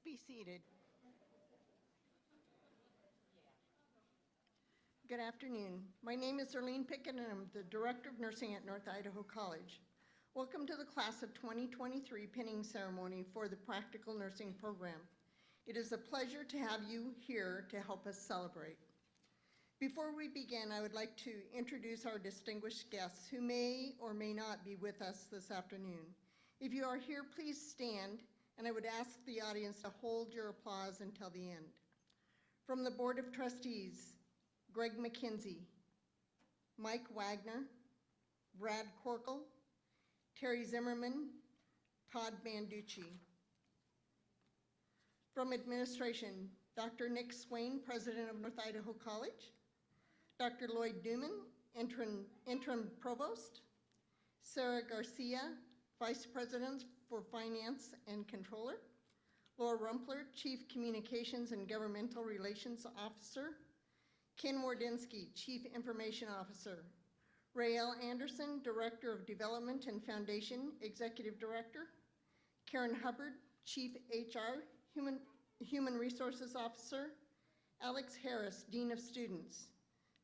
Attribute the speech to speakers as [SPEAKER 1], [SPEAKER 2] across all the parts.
[SPEAKER 1] be seated. Good afternoon. My name is Erlene Pickett, and I'm the Director of Nursing at North Idaho College. Welcome to the Class of 2023 pinning ceremony for the Practical Nursing Program. It is a pleasure to have you here to help us celebrate. Before we begin, I would like to introduce our distinguished guests who may or may not be with us this afternoon. If you are here, please stand, and I would ask the audience to hold your applause until the end. From the Board of Trustees, Greg McKenzie, Mike Wagner, Brad Corkle, Terry Zimmerman, Todd Banducci. From administration, Dr. Nick Swain, President of North Idaho College, Dr. Lloyd Newman, Interim Provost, Sarah Garcia, Vice President for Finance and Controller, Laura Rumpler, Chief Communications and Governmental Relations Officer, Ken Wardinsky, Chief Information Officer, Rael Anderson, Director of Development and Foundation Executive Director, Karen Hubbard, Chief HR Human Resources Officer, Alex Harris, Dean of Students,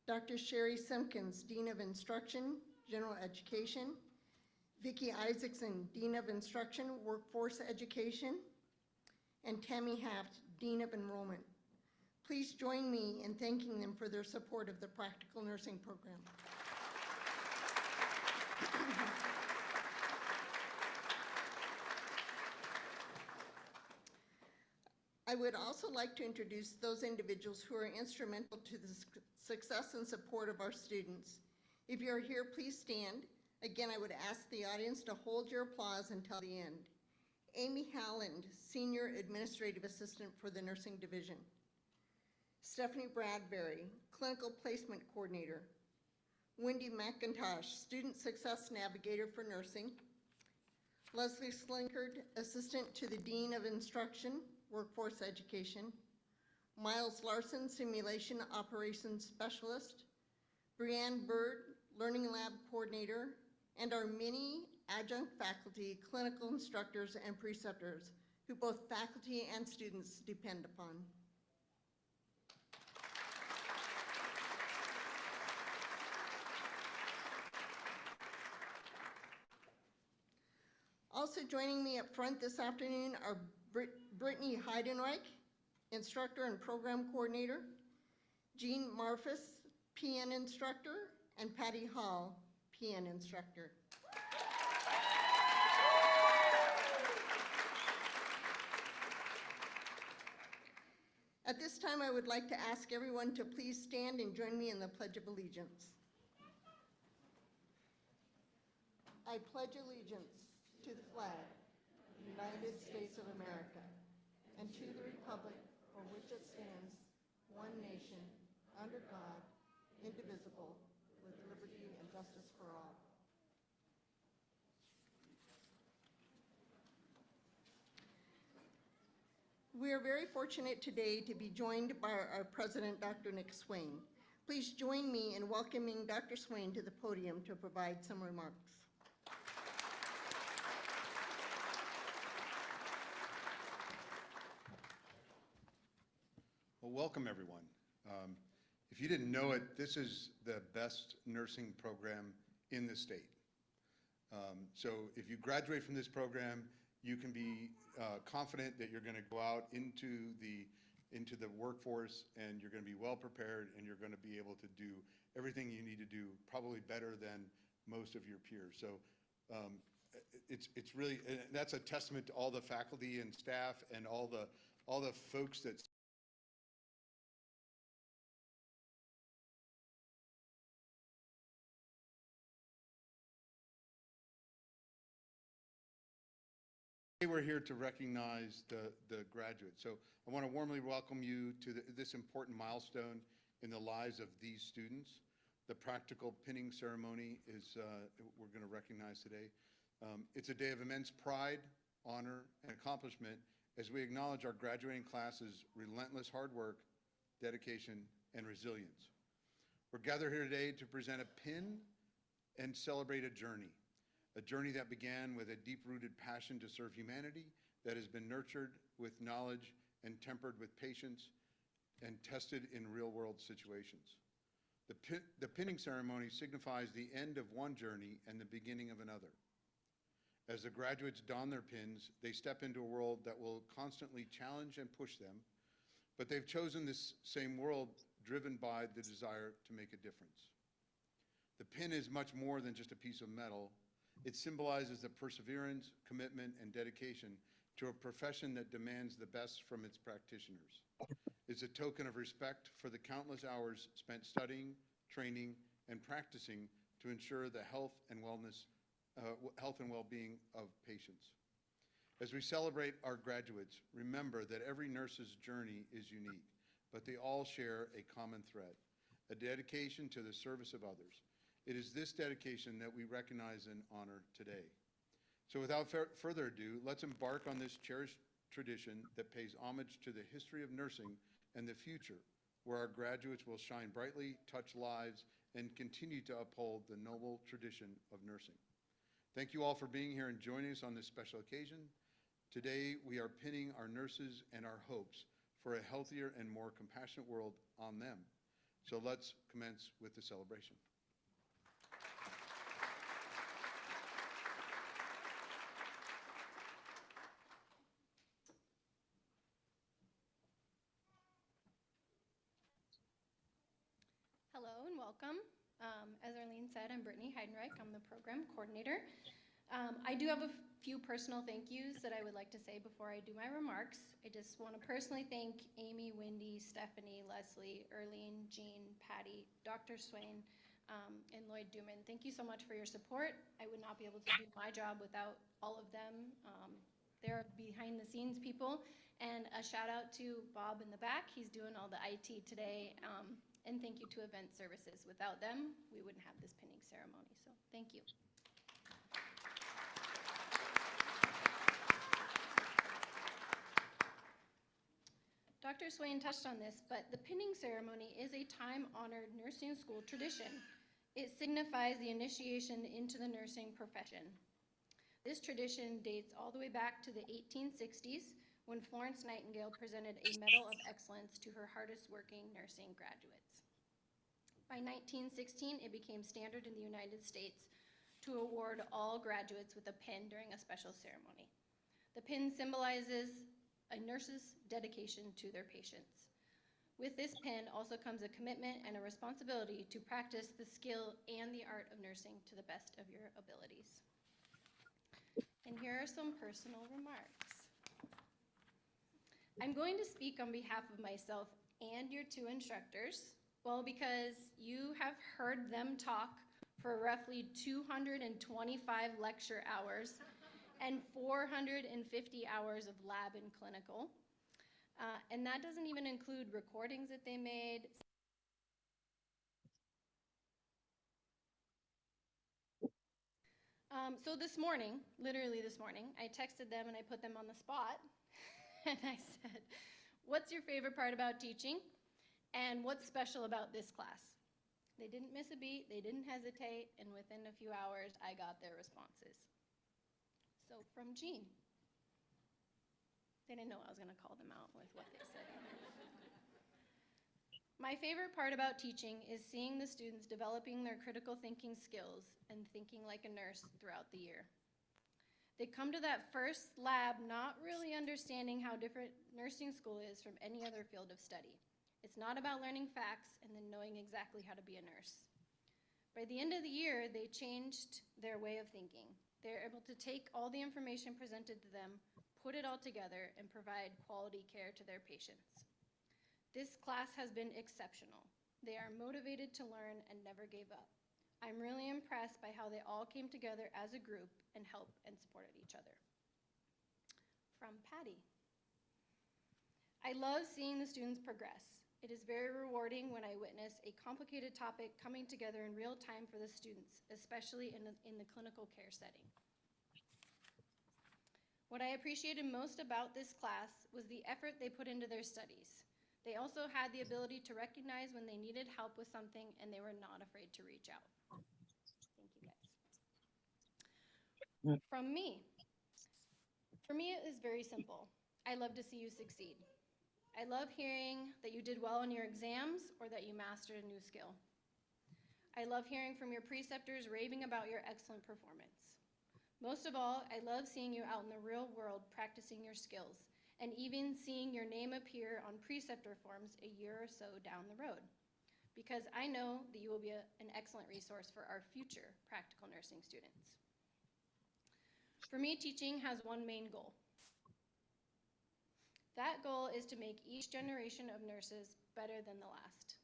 [SPEAKER 1] Dr. Sherry Simpkins, Dean of Instruction, General Education, Vicki Isaacson, Dean of Instruction, Workforce Education, and Tammy Haft, Dean of Enrollment. Please join me in thanking them for their support of the Practical Nursing Program. I would also like to introduce those individuals who are instrumental to the success and support of our students. If you're here, please stand. Again, I would ask the audience to hold your applause until the end. Amy Howland, Senior Administrative Assistant for the Nursing Division. Stephanie Bradbury, Clinical Placement Coordinator. Wendy McIntosh, Student Success Navigator for Nursing. Leslie Slinkard, Assistant to the Dean of Instruction, Workforce Education. Miles Larson, Simulation Operations Specialist. Brianne Bird, Learning Lab Coordinator, and our many adjunct faculty, clinical instructors, and preceptors who both faculty and students depend upon. Also joining me up front this afternoon are Brittany Heidenreich, Instructor and Program Coordinator, Jean Marfus, PN Instructor, and Patty Hall, PN Instructor. At this time, I would like to ask everyone to please stand and join me in the Pledge of Allegiance. I pledge allegiance to the flag of the United States of America and to the republic for which it stands, one nation, under God, indivisible, with liberty and justice for all. We are very fortunate today to be joined by our President, Dr. Nick Swain. Please join me in welcoming Dr. Swain to the podium to provide some remarks.
[SPEAKER 2] Well, welcome everyone. If you didn't know it, this is the best nursing program in the state. So if you graduate from this program, you can be confident that you're going to go out into the workforce and you're going to be well prepared and you're going to be able to do everything you need to do probably better than most of your peers. So it's really, that's a testament to all the faculty and staff and all the folks that we're here to recognize the graduates. So I want to warmly welcome you to this important milestone in the lives of these students. The practical pinning ceremony is we're going to recognize today. It's a day of immense pride, honor, and accomplishment as we acknowledge our graduating class's relentless hard work, dedication, and resilience. We're gathered here today to present a pin and celebrate a journey. a journey that began with a deep-rooted passion to serve humanity that has been nurtured with knowledge and tempered with patience and tested in real-world situations. The pinning ceremony signifies the end of one journey and the beginning of another. As the graduates don their pins, they step into a world that will constantly challenge and push them, but they've chosen this same world driven by the desire to make a difference. The pin is much more than just a piece of metal. It symbolizes the perseverance, commitment, and dedication to a profession that demands the best from its practitioners. It's a token of respect for the countless hours spent studying, training, and practicing to ensure the health and well-being of patients. As we celebrate our graduates, remember that every nurse's journey is unique, but they all share a common thread, a dedication to the service of others. It is this dedication that we recognize and honor today. So without further ado, let's embark on this cherished tradition that pays homage to the history of nursing and the future, where our graduates will shine brightly, touch lives, and continue to uphold the noble tradition of nursing. Thank you all for being here and joining us on this special occasion. Today, we are pinning our nurses and our hopes for a healthier and more compassionate world on them. So let's commence with the celebration.
[SPEAKER 3] Hello and welcome. As Arlene said, I'm Brittany Heidenreich. I'm the program coordinator. I do have a few personal thank yous that I would like to say before I do my remarks. I just want to personally thank Amy, Wendy, Stephanie, Leslie, Arlene, Jean, Patty, Dr. Swain, and Lloyd Duman. Thank you so much for your support. I would not be able to do my job without all of them. They're behind the scenes people. And a shout out to Bob in the back. He's doing all the IT today. And thank you to Event Services. Without them, we wouldn't have this pinning ceremony. So thank you. Dr. Swain touched on this, but the pinning ceremony is a time-honored nursing school tradition. It signifies the initiation into the nursing profession. This tradition dates all the way back to the 1860s when Florence Nightingale presented a Medal of Excellence to her hardest-working nursing graduates. By 1916, it became standard in the United States to award all graduates with a pin during a special ceremony. The pin symbolizes a nurse's dedication to their patients. With this pin also comes a commitment and a responsibility to practice the skill and the art of nursing to the best of your abilities. And here are some personal remarks. I'm going to speak on behalf of myself and your two instructors. Well, because you have heard them talk for roughly 225 lecture hours and 450 hours of lab and clinical. And that doesn't even include recordings that they made. So this morning, literally this morning, I texted them and I put them on the spot. And I said, what's your favorite part about teaching? And what's special about this class? They didn't miss a beat, they didn't hesitate, and within a few hours, I got their responses. So from Jean. They didn't know I was gonna call them out with what they said. My favorite part about teaching is seeing the students developing their critical thinking skills and thinking like a nurse throughout the year. They come to that first lab not really understanding how different nursing school is from any other field of study. It's not about learning facts and then knowing exactly how to be a nurse. By the end of the year, they changed their way of thinking. They're able to take all the information presented to them, put it all together, and provide quality care to their patients. This class has been exceptional. They are motivated to learn and never gave up. I'm really impressed by how they all came together as a group and helped and supported each other. From Patty. I love seeing the students progress. It is very rewarding when I witness a complicated topic coming together in real time for the students, especially in the clinical care setting. What I appreciated most about this class was the effort they put into their studies. They also had the ability to recognize when they needed help with something and they were not afraid to reach out. Thank you guys. From me. For me, it is very simple. I love to see you succeed. I love hearing that you did well in your exams or that you mastered a new skill. I love hearing from your preceptors raving about your excellent performance. Most of all, I love seeing you out in the real world practicing your skills and even seeing your name appear on preceptor forms a year or so down the road, because I know that you will be an excellent resource for our future practical nursing students. For me, teaching has one main goal. That goal is to make each generation of nurses better than the last.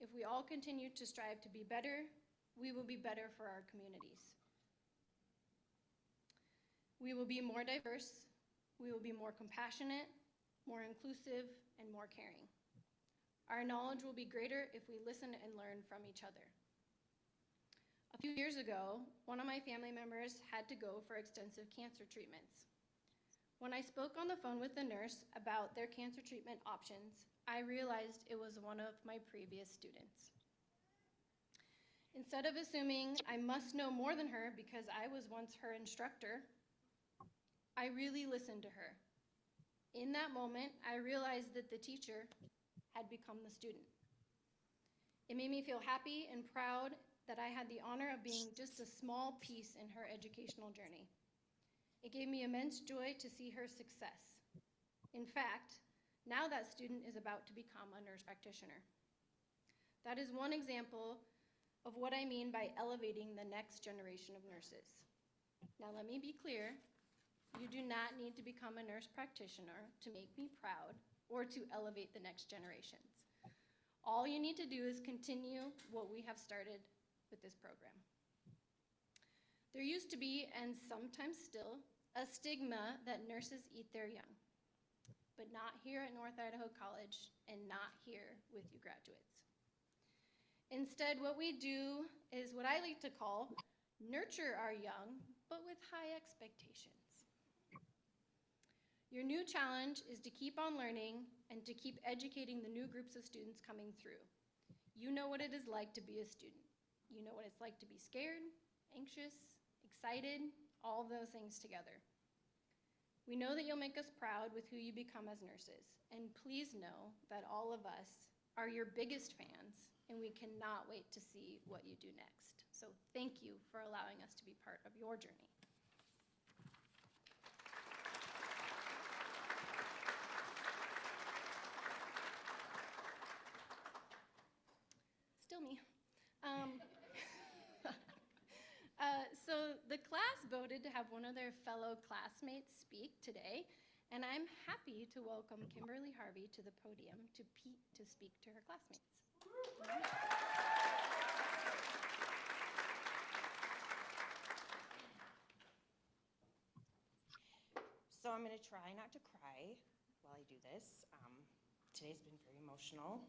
[SPEAKER 3] If we all continue to strive to be better, we will be better for our communities. We will be more diverse, we will be more compassionate, more inclusive, and more caring. Our knowledge will be greater if we listen and learn from each other. A few years ago, one of my family members had to go for extensive cancer treatments. When I spoke on the phone with the nurse about their cancer treatment options, I realized it was one of my previous students. Instead of assuming I must know more than her because I was once her instructor, I really listened to her. In that moment, I realized that the teacher had become the student. It made me feel happy and proud that I had the honor of being just a small piece in her educational journey. It gave me immense joy to see her success. In fact, now that student is about to become a nurse practitioner. That is one example of what I mean by elevating the next generation of nurses. Now let me be clear, you do not need to become a nurse practitioner to make me proud or to elevate the next generations. All you need to do is continue what we have started with this program. There used to be, and sometimes still, a stigma that nurses eat their young, but not here at North Idaho College and not here with you graduates. Instead, what we do is what I like to call nurture our young, but with high expectations. Your new challenge is to keep on learning and to keep educating the new groups of students coming through. You know what it is like to be a student. You know what it's like to be scared, anxious, excited, all of those things together. We know that you'll make us proud with who you become as nurses, and please know that all of us are your biggest fans, and we cannot wait to see what you do next. So thank you for allowing us to be part of your journey. Still me. So the class voted to have one of their fellow classmates speak today, and I'm happy to welcome Kimberly Harvey to the podium to speak to her classmates.
[SPEAKER 4] So I'm going to try not to cry while I do this. Today's been very emotional.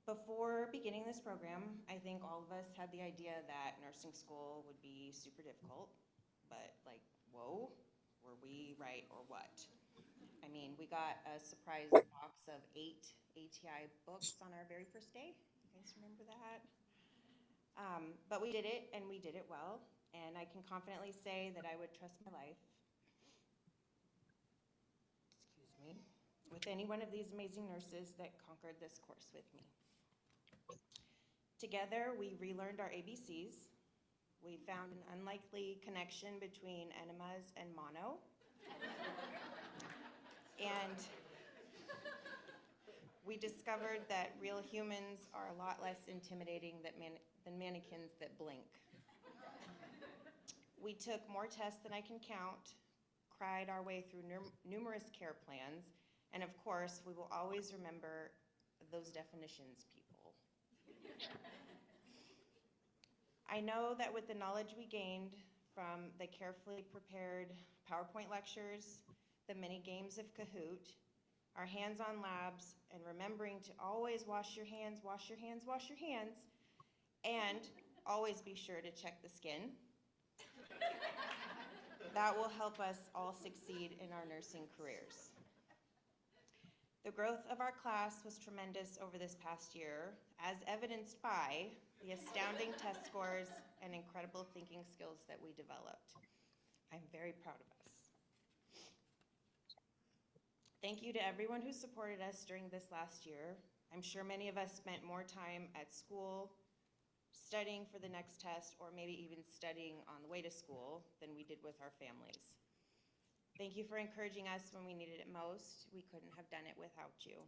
[SPEAKER 4] Before beginning this program, I think all of us had the idea that nursing school would be super difficult, but like, whoa, were we right or what? I mean, we got a surprise box of 8 ATI books on our very first day. You guys remember that? But we did it, and we did it well, and I can confidently say that I would trust my life, with any one of these amazing nurses that conquered this course with me. Together, we relearned our ABCs. We found an unlikely connection between enemas and mono. And we discovered that real humans are a lot less intimidating than mannequins that blink. We took more tests than I can count, cried our way through numerous care plans, and of course, we will always remember those definitions, people. I know that with the knowledge we gained from the carefully prepared PowerPoint lectures, the mini games of Kahoot, our hands-on labs, and remembering to always wash your hands, wash your hands, wash your hands, and always be sure to check the skin. That will help us all succeed in our nursing careers. The growth of our class was tremendous over this past year, as evidenced by the astounding test scores and incredible thinking skills that we developed. I'm very proud of us. Thank you to everyone who supported us during this last year. I'm sure many of us spent more time at school, studying for the next test, or maybe even studying on the way to school than we did with our families. Thank you for encouraging us when we needed it most. We couldn't have done it without you.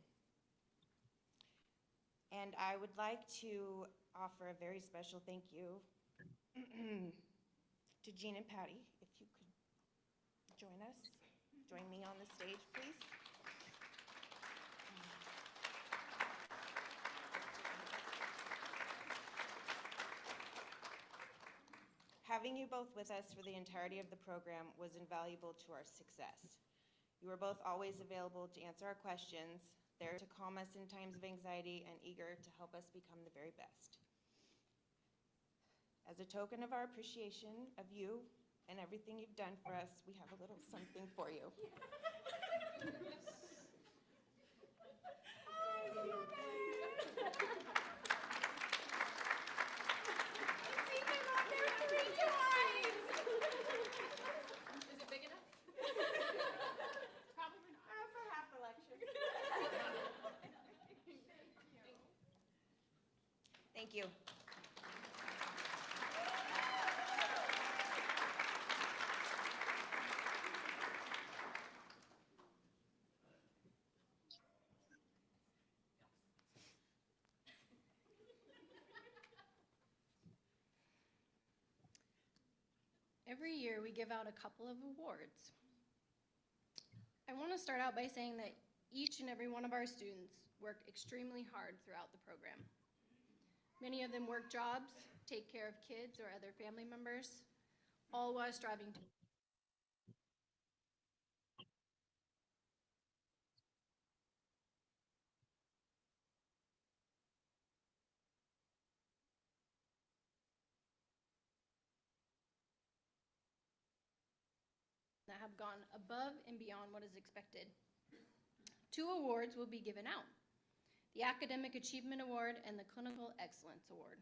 [SPEAKER 4] And I would like to offer a very special thank you to Jean and Patty, if you could join us. Join me on the stage, please. Having you both with us for the entirety of the program was invaluable to our success. You were both always available to answer our questions, there to calm us in times of anxiety, and eager to help us become the very best. As a token of our appreciation of you and everything you've done for us, we have a little something for you. Thank you.
[SPEAKER 3] Every year we give out a couple of awards. I want to start out by saying that each and every one of our students work extremely hard throughout the program. Many of them work jobs, take care of kids or other family members, all while striving to that have gone above and beyond what is expected. 2 awards will be given out: the Academic Achievement Award and the Clinical Excellence Award.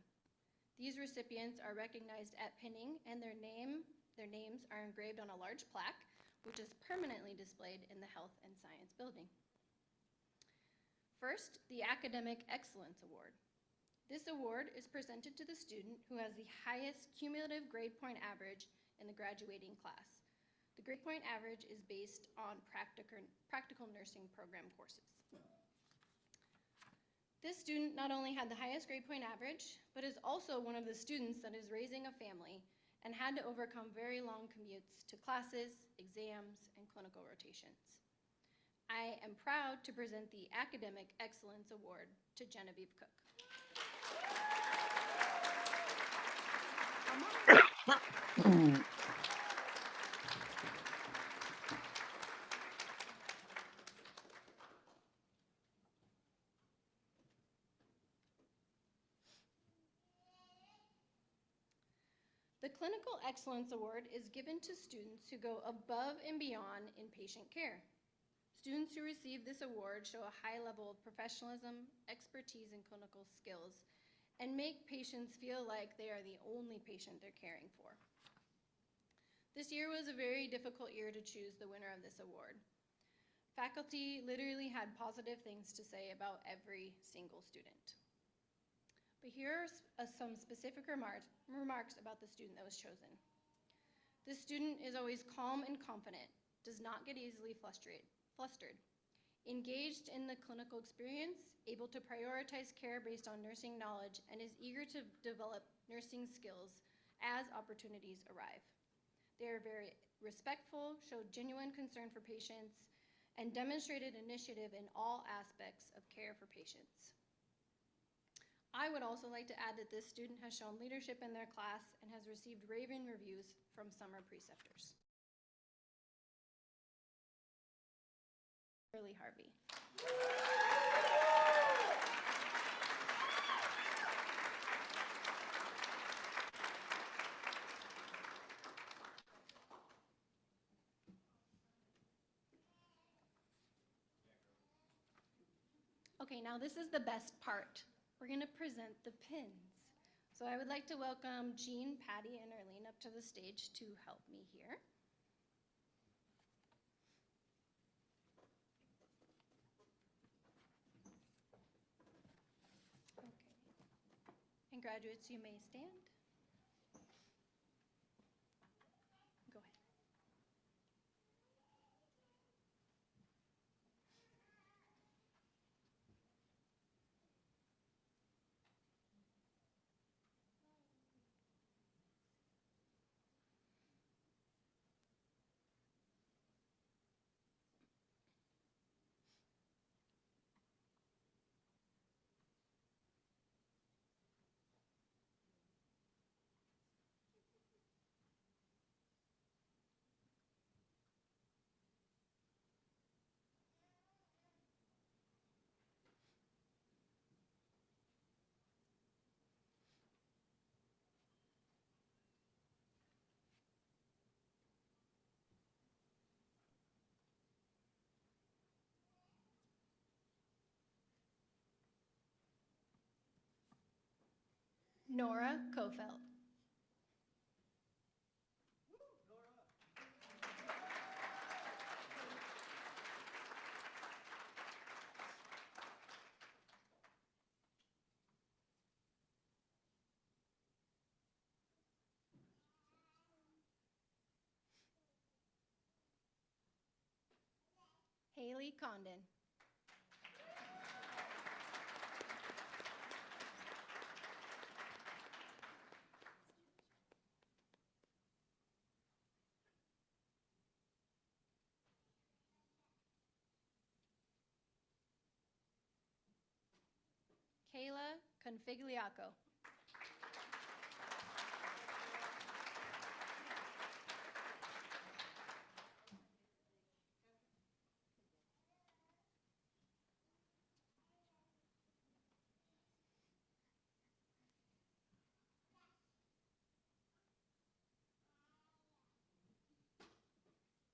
[SPEAKER 3] These recipients are recognized at pinning, and their names are engraved on a large plaque, which is permanently displayed in the Health and Science Building. First, the Academic Excellence Award. This award is presented to the student who has the highest cumulative grade point average in the graduating class. The grade point average is based on practical nursing program courses. This student not only had the highest grade point average, but is also one of the students that is raising a family and had to overcome very long commutes to classes, exams, and clinical rotations. I am proud to present the Academic Excellence Award to Genevieve Cook. The Clinical Excellence Award is given to students who go above and beyond in patient care. Students who receive this award show a high level of professionalism, expertise, and clinical skills, and make patients feel like they are the only patient they're caring for. This year was a very difficult year to choose the winner of this award. Faculty literally had positive things to say about every single student. But here are some specific remarks about the student that was chosen. This student is always calm and confident, does not get easily flustered, engaged in the clinical experience, able to prioritize care based on nursing knowledge, and is eager to develop nursing skills as opportunities arrive. They are very respectful, showed genuine concern for patients, and demonstrated initiative in all aspects of care for patients. I would also like to add that this student has shown leadership in their class and has received raving reviews from summer preceptors. Shirley Harvey. Okay, now this is the best part. We're going to present the pins. So I would like to welcome Jean, Patty, and Arlene up to the stage to help me here. Okay. And graduates, you may stand. Go ahead. Nora Kofeld. Haley Condon. Kayla Configliaco.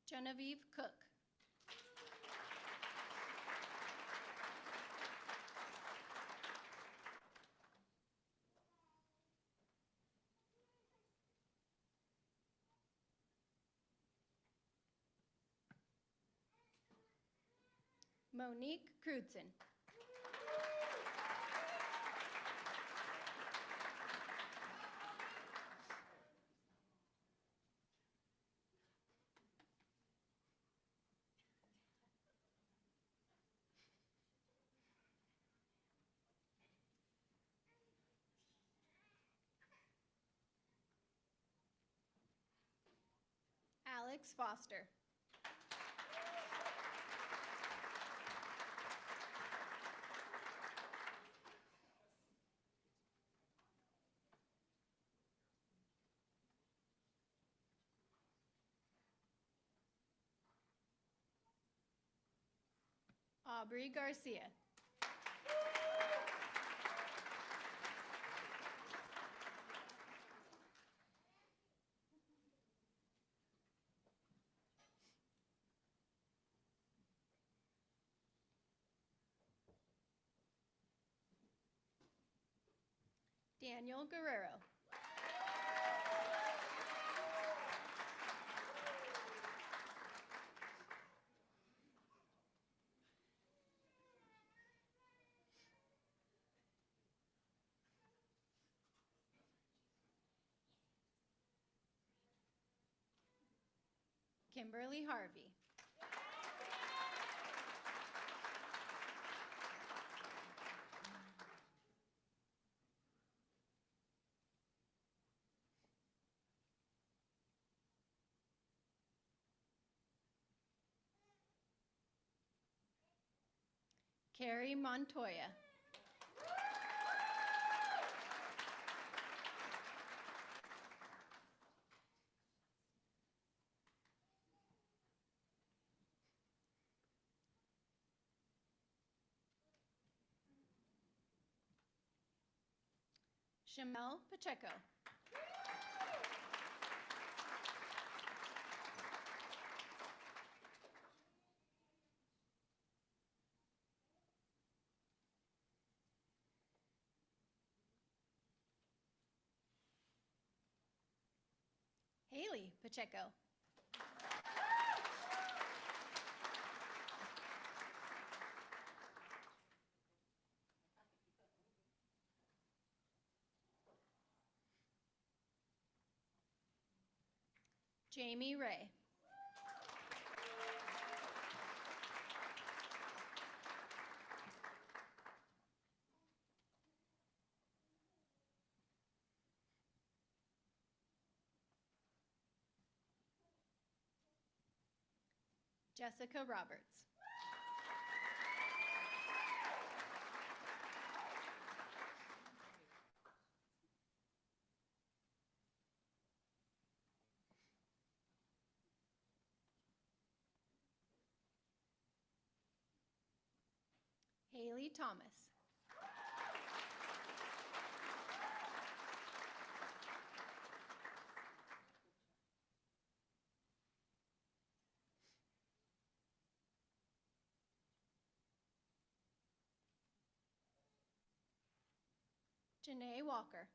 [SPEAKER 3] Genevieve Cook. Monique Crutzen. Alex Foster. Aubrey Garcia. Daniel Guerrero. Kimberly Harvey. Carrie Montoya. Shamel Pacheco. Haley Pacheco. Jamie Ray. Jessica Roberts. Haley Thomas. Janae Walker.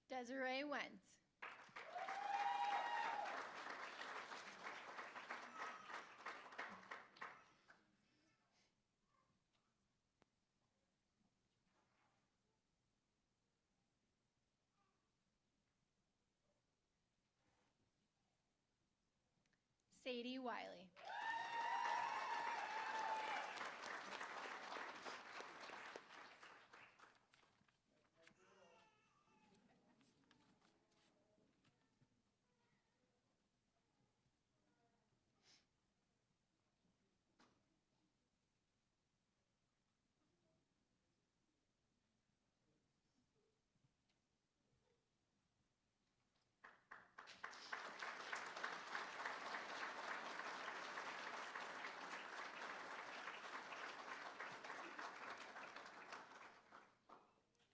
[SPEAKER 3] Desiree Wentz. Sadie Wiley.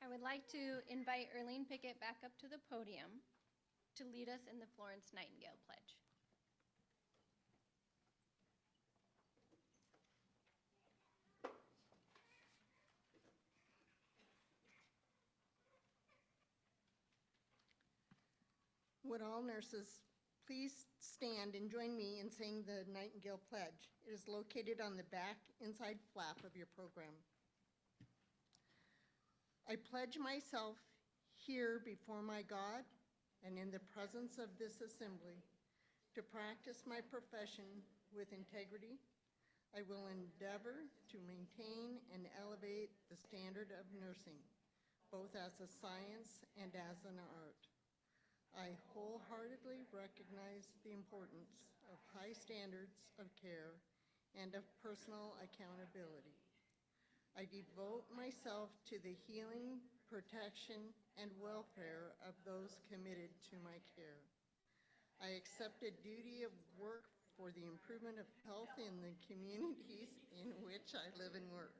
[SPEAKER 3] I would like to invite Erlene Pickett back up to the podium to lead us in the Florence Nightingale Pledge.
[SPEAKER 1] Would all nurses please stand and join me in saying the Nightingale Pledge? It is located on the back inside flap of your program. I pledge myself here before my God and in the presence of this assembly to practice my profession with integrity. I will endeavor to maintain and elevate the standard of nursing, both as a science and as an art. I wholeheartedly recognize the importance of high standards of care and of personal accountability. I devote myself to the healing, protection, and welfare of those committed to my care. I accept a duty of work for the improvement of health in the communities in which I live and work.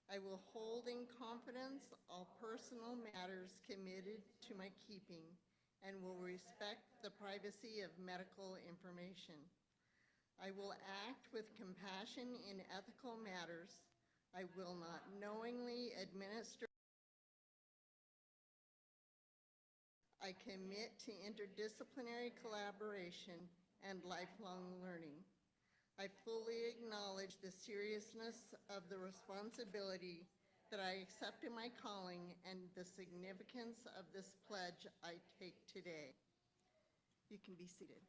[SPEAKER 1] I will hold in confidence all personal matters committed to my keeping and will respect the privacy of medical information. I will act with compassion in ethical matters. I will not knowingly administer. I commit to interdisciplinary collaboration and lifelong learning. I fully acknowledge the seriousness of the responsibility that I accept in my calling and the significance of this pledge I take today. You can be seated.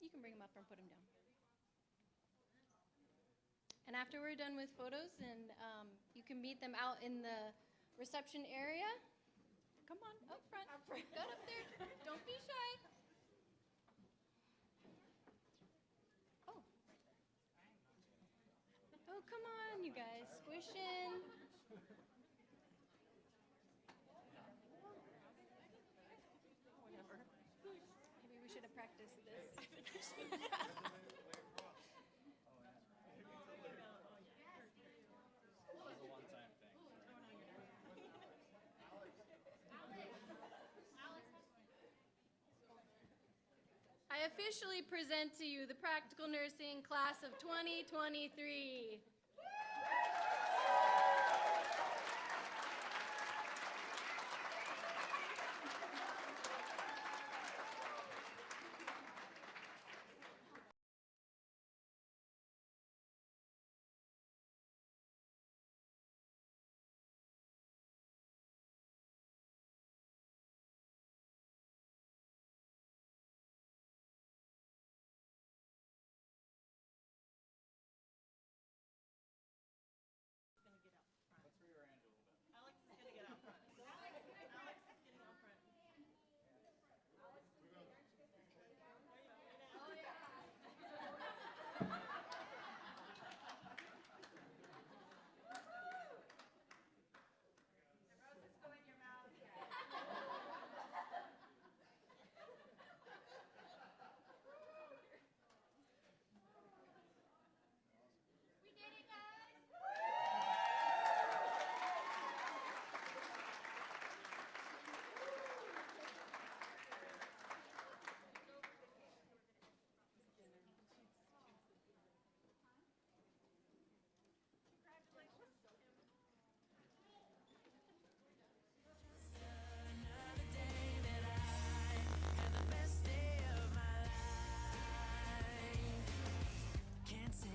[SPEAKER 3] You can bring him up or put him down. And after we're done with photos, and you can meet them out in the reception area. Come on, up front. Go up there. Don't be shy. Oh. Oh, come on, you guys. Squish in. Maybe we should have practiced this. I officially present to you the Practical Nursing Class of 2023.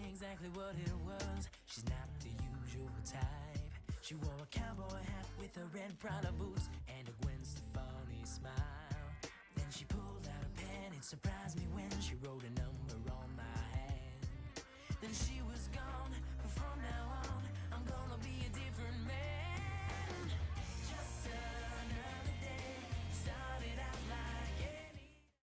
[SPEAKER 5] Exactly what it was. She's not the usual type. She wore a cowboy hat with a red Prada boots and a Gwen Stefani smile. Then she pulled out a pen. It surprised me when she wrote a note